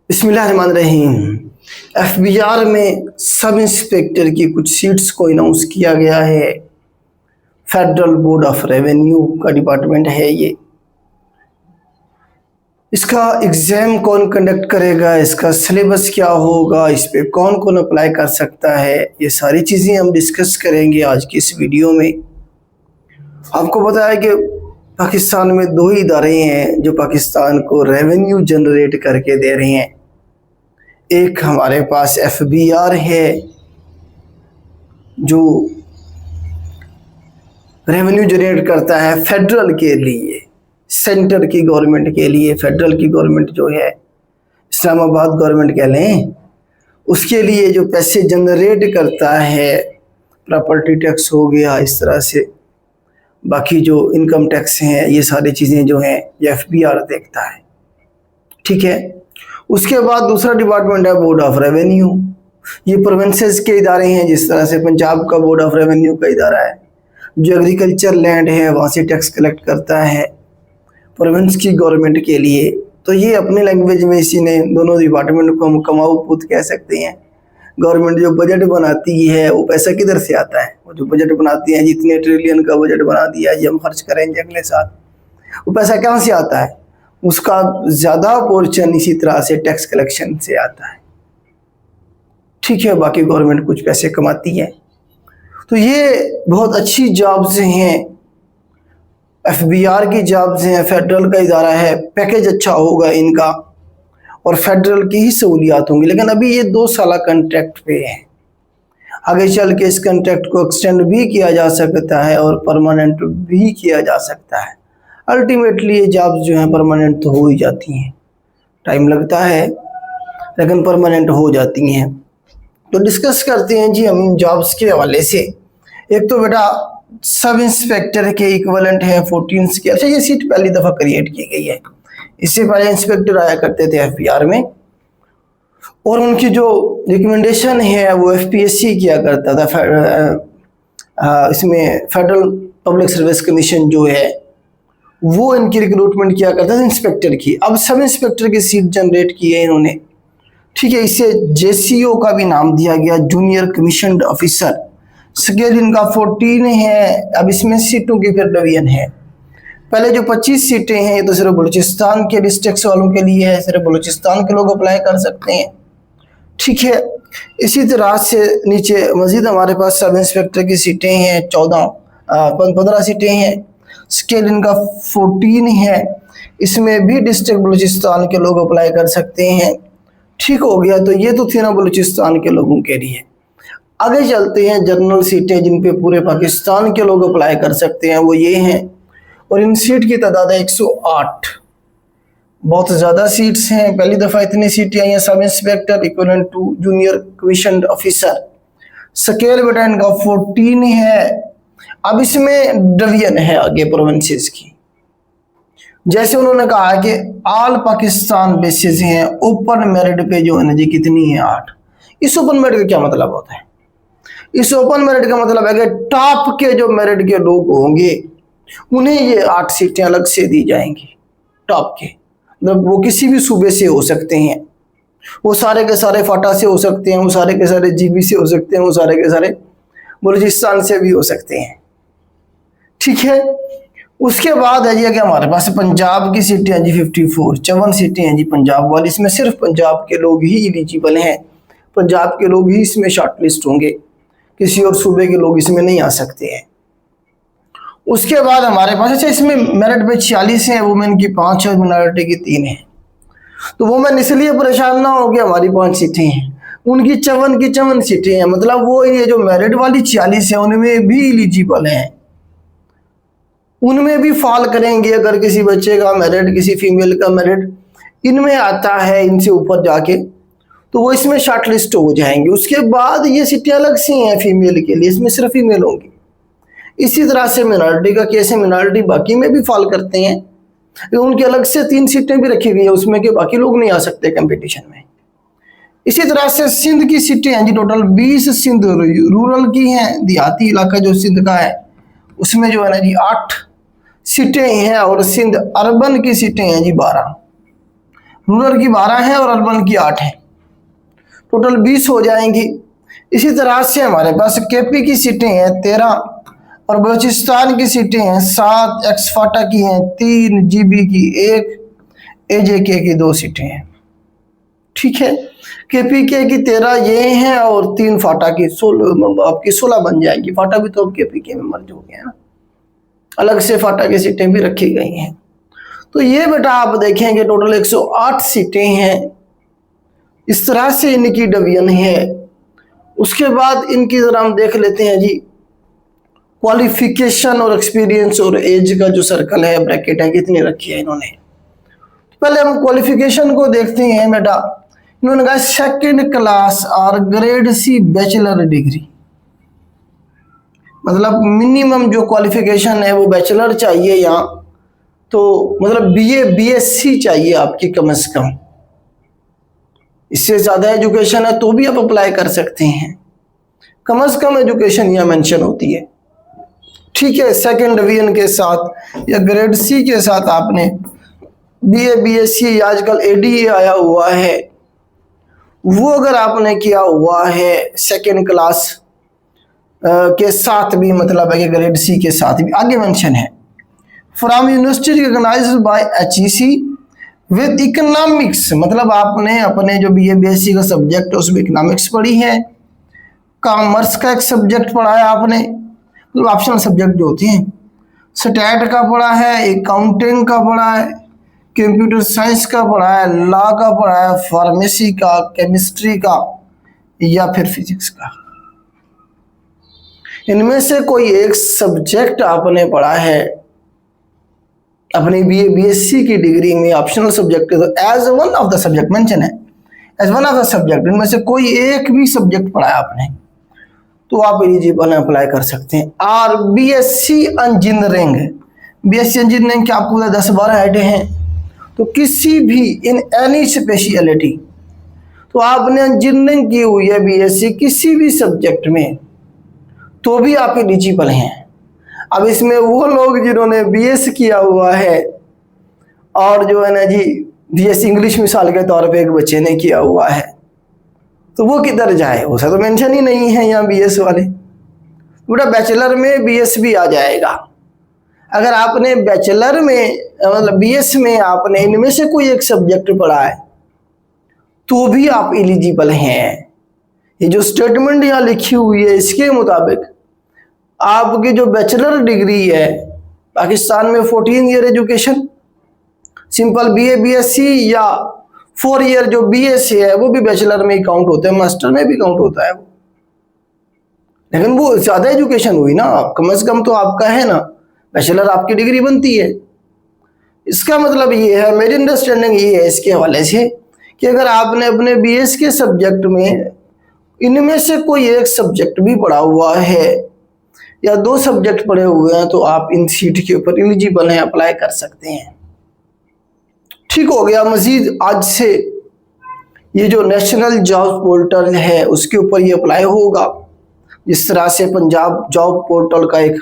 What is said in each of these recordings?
बिस्मिल्लाहिर्रहमानिर्रहीम। एफबीआर में sub inspector की कुछ सीट्स को अनाउंस किया गया है। फेडरल बोर्ड ऑफ रेवेन्यू का डिपार्टमेंट है ये। इसका एग्ज़ाम कौन कंडक्ट करेगा, इसका सिलेबस क्या होगा, इस पे कौन कौन अप्लाई कर सकता है, ये सारी चीज़ें हम डिस्कस करेंगे आज की इस वीडियो में। आपको पता है कि पाकिस्तान में दो ही इदारे हैं जो पाकिस्तान को रेवेन्यू जनरेट करके दे रहे हैं। एक हमारे पास एफबीआर है जो रेवेन्यू जनरेट करता है फेडरल के लिए, सेंटर की गवर्नमेंट के लिए। फेडरल की गवर्नमेंट जो है, इस्लामाबाद गवर्नमेंट कह लें, उसके लिए जो पैसे जनरेट करता है, प्रॉपर्टी टैक्स हो गया, इस तरह से बाकी जो इनकम टैक्स हैं, ये सारी चीज़ें जो हैं ये एफबीआर देखता है। ठीक है। उसके बाद दूसरा डिपार्टमेंट है बोर्ड ऑफ रेवेन्यू। ये प्रोविंसेस के इदारे हैं, जिस तरह से पंजाब का बोर्ड ऑफ रेवेन्यू का इदारा है जो एग्रीकल्चर लैंड है वहाँ से टैक्स कलेक्ट करता है प्रोविंस की गवर्नमेंट के लिए। तो ये अपनी लैंग्वेज में इसी ने दोनों डिपार्टमेंट को हम कमाऊ पूत कह सकते हैं। गवर्नमेंट जो बजट बनाती है वो पैसा किधर से आता है? वो जो बजट बनाती है, जितने ट्रिलियन का बजट बना दिया ये हम खर्च करेंगे अगले साल, वो पैसा कहाँ से आता है? उसका ज़्यादा पोर्शन इसी तरह से टैक्स कलेक्शन से आता है। ठीक है, बाकी गवर्नमेंट कुछ पैसे कमाती है। तो ये बहुत अच्छी जॉब्स हैं, एफबीआर की जॉब्स हैं, फेडरल का इदारा है, पैकेज अच्छा होगा इनका और फेडरल की ही सहूलियात होंगी। लेकिन अभी ये 2 साल कॉन्ट्रैक्ट पे है, आगे चल के इस कॉन्ट्रैक्ट को एक्सटेंड भी किया जा सकता है और परमानेंट भी किया जा सकता है। अल्टीमेटली ये जॉब्स जो हैं परमानेंट तो हो ही जाती हैं, टाइम लगता है लेकिन परमानेंट हो जाती हैं। तो डिस्कस करते हैं जी हम इन जॉब्स के हवाले से। एक तो बेटा सब इंस्पेक्टर के इक्वलेंट है 14 स्केल। अच्छा, ये सीट पहली दफ़ा क्रिएट की गई है, इससे पहले इंस्पेक्टर आया करते थे एफबीआर में और उनकी जो रिकमेंडेशन है वो एफपीएससी किया करता था। इसमें फेडरल पब्लिक सर्विस कमीशन जो है वो इनकी रिक्रूटमेंट किया करता था इंस्पेक्टर की। अब सब इंस्पेक्टर की सीट जनरेट की है इन्होंने। ठीक है, इसे जेसीओ का भी नाम दिया गया, जूनियर कमीशनड ऑफिसर। स्केल इनका 14 है। अब इसमें सीटों की फिर डिवीजन है। पहले जो 25 सीटें हैं ये तो सिर्फ बलूचिस्तान के डिस्ट्रिक्ट वालों के लिए है, सिर्फ बलूचिस्तान के लोग अप्लाई कर सकते हैं। ठीक है, इसी तरह से नीचे मजीद हमारे पास सब इंस्पेक्टर की सीटें हैं 15 सीटें हैं। स्केल इनका 14 है, इसमें भी डिस्ट्रिक्ट बलूचिस्तान के लोग अप्लाई कर सकते हैं। ठीक हो गया, तो ये तो थी ना बलूचिस्तान के लोगों के लिए। आगे चलते हैं, जनरल सीटें जिन पे पूरे पाकिस्तान के लोग अप्लाई कर सकते हैं वो ये हैं और इन सीट की तादाद है 108। बहुत ज़्यादा सीट्स हैं, पहली दफ़ा इतनी सीटें आई हैं। Sub inspector equivalent to junior commissioned officer. Scale बेटा इनका 14 है। अब इसमें डिवीजन है आगे प्रोविंसेस की। जैसे उन्होंने कहा कि ऑल पाकिस्तान बेसिस हैं, ओपन मेरिट पे जो है ना जी कितनी है 8। इस ओपन मेरिट का क्या मतलब होता है? इस ओपन मेरिट का मतलब है कि टॉप के जो मेरिट के लोग होंगे उन्हें ये 8 सीटें अलग से दी जाएंगी। टॉप के मतलब वो किसी भी सूबे से हो सकते हैं, वो सारे के सारे फाटा से हो सकते हैं, वो सारे के सारे जीबी से हो सकते हैं, वो सारे के सारे बलूचिस्तान से भी हो सकते हैं। ठीक है, उसके बाद है जी कि हमारे पास पंजाब की सीटें हैं जी 54, 54 सीटें हैं जी पंजाब वाली। इसमें सिर्फ पंजाब के लोग ही एलिजिबल हैं, पंजाब के लोग ही इसमें शॉर्टलिस्ट होंगे, किसी और सूबे के लोग इसमें नहीं आ सकते हैं। उसके बाद हमारे पास अच्छा इसमें मेरिट पे 46 हैं, वुमेन की 5 है और मिनॉरिटी की 3 है। तो वुमेन इसलिए परेशान ना हो कि हमारी 5 सीटें हैं, उनकी 54 की 54 सीटें हैं, मतलब वो ये जो मेरिट वाली 46 है उनमें भी एलिजिबल हैं, उनमें भी फॉल करेंगे। अगर किसी बच्चे का मेरिट, किसी फीमेल का मेरिट इनमें आता है इनसे ऊपर जाके, तो वो इसमें शॉर्टलिस्ट हो जाएंगे। उसके बाद ये सीटें अलग से हैं फीमेल के लिए, इसमें सिर्फ फीमेल होंगी। इसी तरह से मिनॉरिटी का केस है, मिनॉरिटी बाकी में भी फॉल करते हैं, उनकी अलग से 3 सीटें भी रखी गई है उसमें कि बाकी लोग नहीं आ सकते कंपटीशन में। इसी तरह से सिंध की सीटें हैं जी टोटल 20। सिंध रूरल की हैं, देहाती इलाका जो सिंध का है उसमें जो है ना जी 8 सीटें हैं और सिंध अर्बन की सीटें हैं जी 12। रूरल की 12 है और अर्बन की 8 है, टोटल 20 हो जाएंगी। इसी तरह से हमारे पास केपी की सीटें हैं 13 और बलूचिस्तान की सीटें हैं 7, एक्स फाटा की हैं 3, जीबी की 1, एजेके की 2 सीटें हैं। ठीक है, केपीके की 13 ये हैं और 3 फाटा की 16, आपकी 16 बन जाएंगी। फाटा भी तो अब केपीके में मर्ज हो गया ना, अलग से फाटा की सीटें भी रखी गई हैं। तो ये बेटा आप देखेंगे टोटल 108 सीटें हैं, इस तरह से इनकी डिवीजन है। उसके बाद इनकी जरा हम देख लेते हैं जी, क्वालिफिकेशन और एक्सपीरियंस और एज का जो सर्कल है, ब्रैकेट है, कितनी रखी है इन्होंने। पहले हम क्वालिफिकेशन को देखते हैं बेटा। इन्होंने कहा सेकेंड क्लास और ग्रेड सी बैचलर डिग्री, मतलब मिनिमम जो क्वालिफिकेशन है वो बैचलर चाहिए यहाँ, तो मतलब बीए बीएससी चाहिए आपकी कम से कम। इससे ज्यादा एजुकेशन है तो भी आप अप्लाई कर सकते हैं, कम से कम एजुकेशन यहाँ मेंशन होती है। ठीक है, सेकेंड डिवीजन के साथ या ग्रेड सी के साथ आपने बीए बीएससी, आजकल एडीए आया हुआ है, वो अगर आपने किया हुआ है सेकेंड क्लास के साथ भी, मतलब है कि ग्रेड सी के साथ भी, आगे मेंशन है from university recognized by HEC with economics, मतलब आपने अपने जो बीए बीएससी का सब्जेक्ट है उसमें इकोनॉमिक्स पढ़ी है, कॉमर्स का एक सब्जेक्ट पढ़ा है आपने, मतलब ऑप्शनल सब्जेक्ट जो होते हैं, स्टैट का पढ़ा है, अकाउंटिंग का पढ़ा है, कंप्यूटर साइंस का पढ़ा है, लॉ का पढ़ा है, फार्मेसी का, केमिस्ट्री का या फिर फिजिक्स का। इनमें से कोई एक सब्जेक्ट आपने पढ़ा है अपनी बीए बीएससी की डिग्री में, ऑप्शनल सब्जेक्ट है, तो as one of the subject mention है, as one of the subject, इनमें से कोई एक भी सब्जेक्ट पढ़ा है आपने तो आप एलिजिबल अप्लाई कर सकते हैं। और बीएससी इंजीनियरिंग, बीएससी इंजीनियरिंग के आपको 10-12 आइडिया हैं, तो किसी भी इन एनी स्पेशलिटी, तो आपने इंजीनियरिंग की हुई है बीएससी किसी भी सब्जेक्ट में तो भी आप एलिजिबल हैं। अब इसमें वो लोग जिन्होंने बीएस किया हुआ है और जो है ना जी बीएस इंग्लिश मिसाल के तौर पे एक बच्चे ने किया हुआ है, तो वो किधर जाए, उसे तो मेंशन ही नहीं है यहाँ बीएस वाले। बेटा बैचलर में बीएस भी आ जाएगा, अगर आपने बैचलर में मतलब बीएस में आपने इनमें से कोई एक सब्जेक्ट पढ़ा है तो भी आप एलिजिबल हैं। ये जो स्टेटमेंट यहाँ लिखी हुई है इसके मुताबिक आपकी जो बैचलर डिग्री है, पाकिस्तान में 14 year education, simple BA BSc या 4 ईयर जो बीएससी है वो भी बैचलर में ही काउंट होता है, मास्टर में भी काउंट होता है वो, लेकिन वो ज्यादा एजुकेशन हुई ना, कम से कम तो आपका है ना, बैचलर आपकी डिग्री बनती है। इसका मतलब ये है, मेरी अंडरस्टैंडिंग ये है इसके हवाले से कि अगर आपने अपने बीएस के सब्जेक्ट में इनमें से कोई एक सब्जेक्ट भी पढ़ा हुआ है या 2 सब्जेक्ट पढ़े हुए हैं तो आप इन सीट के ऊपर एलिजिबल हैं, अप्लाई कर सकते हैं। ठीक हो गया। मजीद आज से ये जो नेशनल जॉब पोर्टल है उसके ऊपर ये अप्लाई होगा, जिस तरह से पंजाब जॉब पोर्टल का एक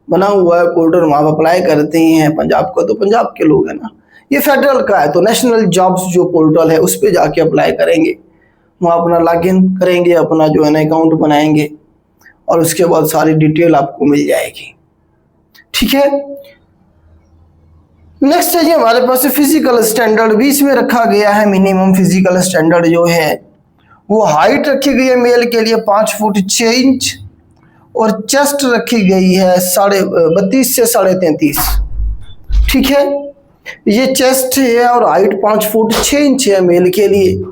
बना हुआ है पोर्टल, वहाँ आप अप्लाई करते हैं, पंजाब का तो पंजाब के लोग हैं ना, ये फेडरल का है तो नेशनल जॉब्स जो पोर्टल है उस पर जाके अप्लाई करेंगे, वहाँ अपना लॉगिन करेंगे, अपना जो है ना अकाउंट बनाएंगे और उसके बाद सारी डिटेल आपको मिल जाएगी। ठीक है, नेक्स्ट है जी हमारे पास फिजिकल स्टैंडर्ड भी इसमें रखा गया है। मिनिमम फिजिकल स्टैंडर्ड जो है वो हाइट रखी गई है मेल के लिए 5 फुट 6 इंच और चेस्ट रखी गई है 32 से 33.5। ठीक है, ये चेस्ट है और हाइट 5 फुट 6 इंच है मेल के लिए,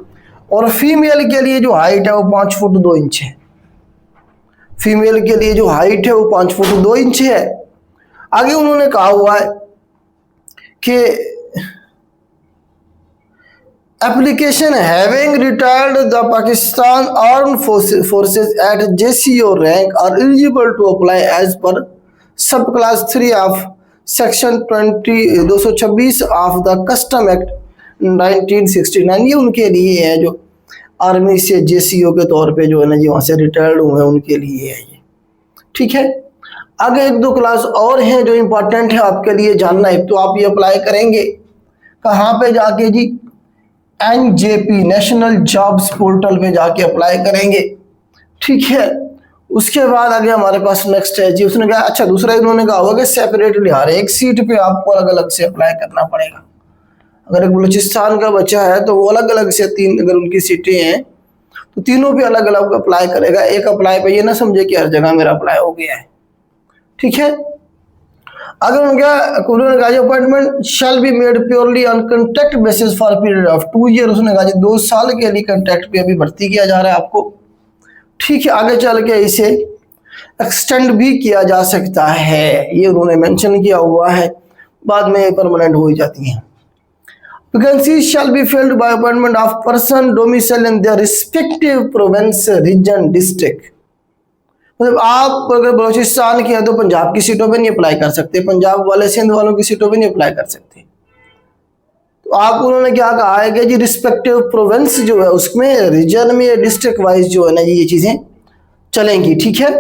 और फीमेल के लिए जो हाइट है वो 5 फुट 2 इंच है। फीमेल के लिए जो हाइट है वो 5 फुट 2 इंच है। आगे उन्होंने कहा हुआ है कि application having retired the Pakistan armed forces at JCO rank are eligible to apply as per sub clause 3 of section 226 of the custom act 1969। ये उनके लिए है जो आर्मी से JCO के तौर पे जो है ना जी वहाँ से रिटायर्ड हुए हैं, उनके लिए है ये। ठीक है, आगे 1-2 क्लास और हैं जो इम्पोर्टेंट है आपके लिए जानना है। तो आप ये अप्लाई करेंगे कहाँ पे जाके जी, NJP नेशनल जॉब्स पोर्टल पे जाके अप्लाई करेंगे। ठीक है, उसके बाद आगे हमारे पास नेक्स्ट है जी, उसने कहा अच्छा दूसरा इन्होंने कहा होगा कि सेपरेटली हर एक सीट पे आपको अलग अलग से अप्लाई करना पड़ेगा। अगर एक बलूचिस्तान का बच्चा है तो वो अलग अलग से 3 अगर उनकी सीटें हैं तो तीनों पे अलग अलग अप्लाई करेगा। एक अप्लाई पे ये ना समझे कि हर जगह मेरा अप्लाई हो गया है। ठीक है, अगर उन्होंने कहा appointment shall be made purely on contract basis for period of 2 year. उसने कहा 2 साल के लिए कॉन्ट्रैक्ट पे अभी भर्ती किया जा रहा है आपको। ठीक है, आगे चल के इसे एक्सटेंड भी किया जा सकता है, ये उन्होंने मेंशन किया हुआ है, बाद में परमानेंट हो ही जाती हैं। Vacancies shall be filled by appointment of person domicile in their respective province, region, district। मतलब आप अगर बलूचिस्तान के हैं तो पंजाब की सीटों पे नहीं अप्लाई कर सकते, पंजाब वाले सिंध वालों की सीटों पे नहीं अप्लाई कर सकते। तो आप उन्होंने क्या कहा है कि जी रिस्पेक्टिव प्रोविंस जो है उसमें रीजन में डिस्ट्रिक्ट वाइज जो है ना ये चीजें चलेंगी। ठीक है,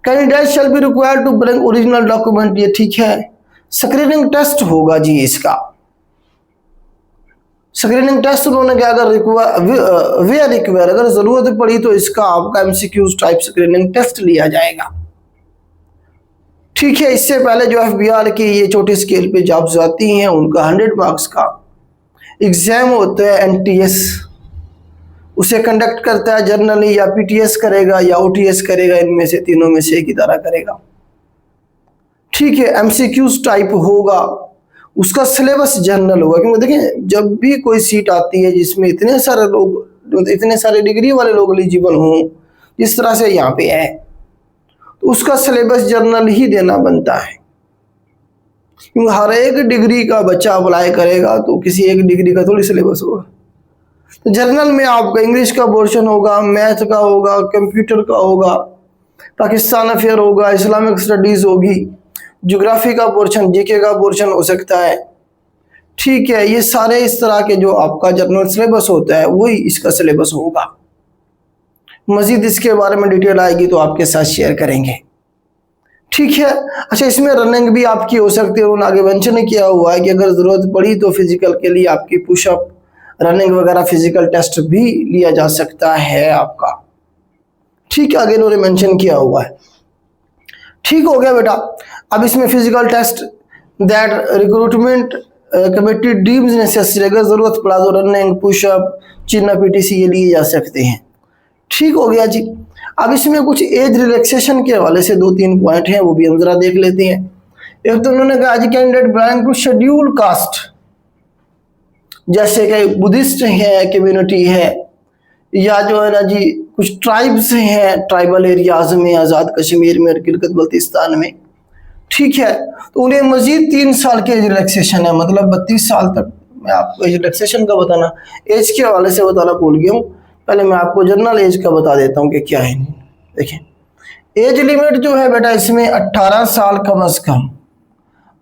candidate shall be required to bring original document, ये ठीक है। स्क्रीनिंग टेस्ट होगा जी इसका, स्क्रीनिंग टेस्ट उन्होंने क्या अगर रिक्वायर अगर जरूरत पड़ी तो इसका आपका MCQ टाइप स्क्रीनिंग टेस्ट लिया जाएगा। ठीक है, इससे पहले जो FBR की ये छोटे स्केल पे जॉब्स आती हैं उनका 100 मार्क्स का एग्जाम होता है NTS, उसे कंडक्ट करता है जनरली या PTS करेगा या OTS करेगा, इनमें से तीनों में से एक ही तरह करेगा। ठीक है, MCQ टाइप होगा, उसका सिलेबस जनरल होगा, क्योंकि देखें जब भी कोई सीट आती है जिसमें इतने सारे लोग इतने सारे डिग्री वाले लोग एलिजिबल हों जिस तरह से यहाँ पे है तो उसका सिलेबस जनरल ही देना बनता है, क्योंकि हर एक डिग्री का बच्चा अप्लाई करेगा तो किसी एक डिग्री का थोड़ी सिलेबस होगा। तो जर्नल में आपका इंग्लिश का पोर्शन होगा, मैथ का होगा, कंप्यूटर का होगा, पाकिस्तान अफेयर होगा, इस्लामिक स्टडीज होगी, ज्योग्राफी का पोर्शन, जीके का पोर्शन हो सकता है। ठीक है, ये सारे इस तरह के जो आपका जनरल सिलेबस होता है वही इसका सिलेबस होगा। मजीद इसके बारे में डिटेल आएगी तो आपके साथ शेयर करेंगे। ठीक है, अच्छा इसमें रनिंग भी आपकी हो सकती है, उन्होंने आगे मेंशन किया हुआ है कि अगर जरूरत पड़ी तो फिजिकल के लिए आपकी पुशअप रनिंग वगैरह फिजिकल टेस्ट भी लिया जा सकता है आपका। ठीक है, आगे उन्होंने मेंशन किया हुआ है। ठीक हो गया बेटा, अब इसमें physical test that recruitment committee deems necessary, अगर जरूरत पड़ा तो रनिंग पुशअप चिन्ह PTC ये लिए जा सकते हैं। ठीक हो गया जी, अब इसमें कुछ एज रिलैक्सेशन के हवाले से 2-3 पॉइंट हैं, वो भी हम जरा देख लेते हैं। एक तो उन्होंने कहा जी candidate belong to schedule caste, जैसे कि बुद्धिस्ट है कम्युनिटी है या जो है ना जी कुछ ट्राइब्स हैं ट्राइबल एरियाज में, आज़ाद कश्मीर में और गिलगित बल्तिस्तान में। ठीक है, तो उन्हें मजीद 3 साल के एज रिलैक्सेशन है, मतलब 32 साल तक। मैं आपको एज रिलैक्सेशन का बताना, एज के हवाले से बताना भूल गया हूँ, पहले मैं आपको जनरल एज का बता देता हूँ कि क्या है। देखिए एज लिमिट जो है बेटा इसमें 18 साल कम अज कम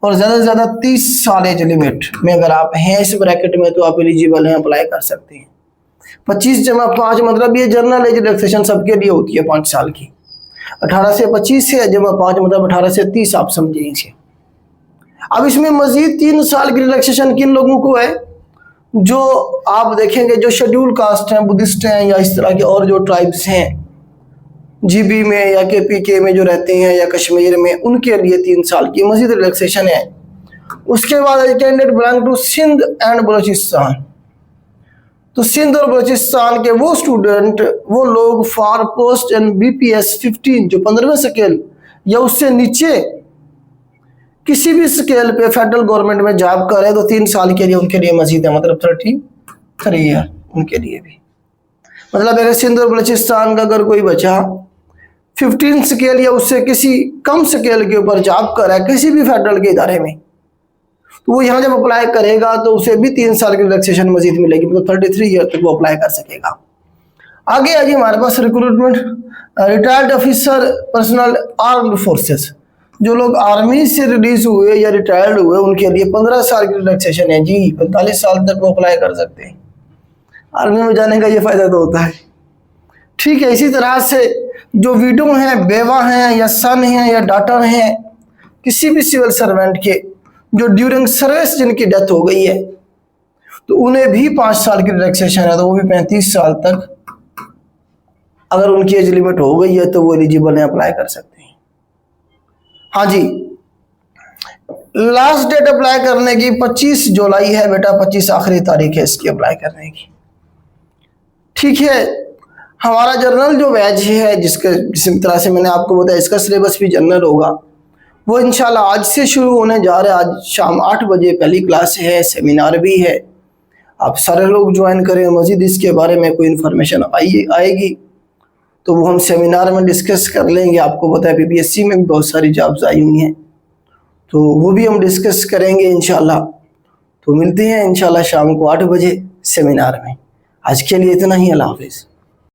और ज़्यादा से ज़्यादा 30 साल एज लिमिट में अगर आप हैं इस ब्रैकेट में तो आप एलिजिबल हैं, अप्लाई कर सकते हैं। 25 जमा 5 मतलब ये जनरल एज रिलैक्सेशन सबके लिए होती है 5 साल की। 18 से 25 से जमा 5 मतलब 18 से 30 आप समझें इसे। अब इसमें मजीद 3 साल की रिलैक्सेशन किन लोगों को है, जो आप देखेंगे जो शेड्यूल कास्ट हैं, बुद्धिस्ट हैं या इस तरह के और जो ट्राइब्स हैं GB में या KPK में जो रहते हैं या कश्मीर में, उनके लिए 3 साल की मजीद रिलैक्सेशन है। उसके बाद candidate belong to Sindh and Balochistan, तो सिंध और बलूचिस्तान के वो स्टूडेंट वो लोग फॉर पोस्ट एंड BPS 15 जो 15वें स्केल या उससे नीचे किसी भी स्केल पे फेडरल गवर्नमेंट में जॉब करे तो 3 साल के लिए उनके लिए मजीद है, मतलब 33 ईयर उनके लिए भी। मतलब अगर सिंध और बलूचिस्तान का अगर कोई बच्चा 15 स्केल या उससे किसी कम स्केल के ऊपर जॉब कर रहा है किसी भी फेडरल के इदारे में, तो वो यहाँ जब अप्लाई करेगा तो उसे भी 3 साल की रिलैक्सेशन मजीद मिलेगी, मतलब 33 ईयर तक वो अप्लाई कर सकेगा। आगे है जी हमारे पास recruitment retired officer personal armed forces, जो लोग आर्मी से रिलीज हुए या रिटायर्ड हुए उनके लिए 15 साल की रिलैक्सेशन है जी, 45 साल तक वो अप्लाई कर सकते हैं। आर्मी में जाने का ये फायदा तो होता है। ठीक है, इसी तरह से जो विडो हैं, बेवा हैं या सन हैं या डॉटर हैं किसी भी सिविल सर्वेंट के जो ड्यूरिंग सर्विस जिनकी डेथ हो गई है, तो उन्हें भी 5 साल की रिलैक्सेशन है, तो वो भी 35 साल तक अगर उनकी एज लिमिट हो गई है तो वो एलिजिबल है, अप्लाई कर सकते हैं। हाँ जी, लास्ट डेट अप्लाई करने की 25 जुलाई है बेटा, 25 आखिरी तारीख है इसकी अप्लाई करने की। ठीक है, हमारा जनरल जो बैच है जिस तरह से मैंने आपको बताया इसका सिलेबस भी जनरल होगा, वो इंशाल्लाह आज से शुरू होने जा रहा है। आज शाम 8 बजे पहली क्लास है, सेमिनार भी है, आप सारे लोग ज्वाइन करें। मज़ीद इसके बारे में कोई इन्फॉर्मेशन आएगी तो वो हम सेमिनार में डिस्कस कर लेंगे। आपको पता है PPSC में भी बहुत सारी जॉब्स आई हुई हैं, तो वो भी हम डिस्कस करेंगे इंशाल्लाह। तो मिलते हैं इंशाल्लाह शाम को 8 बजे सेमिनार में। आज के लिए इतना ही, अल्लाह हाफिज़।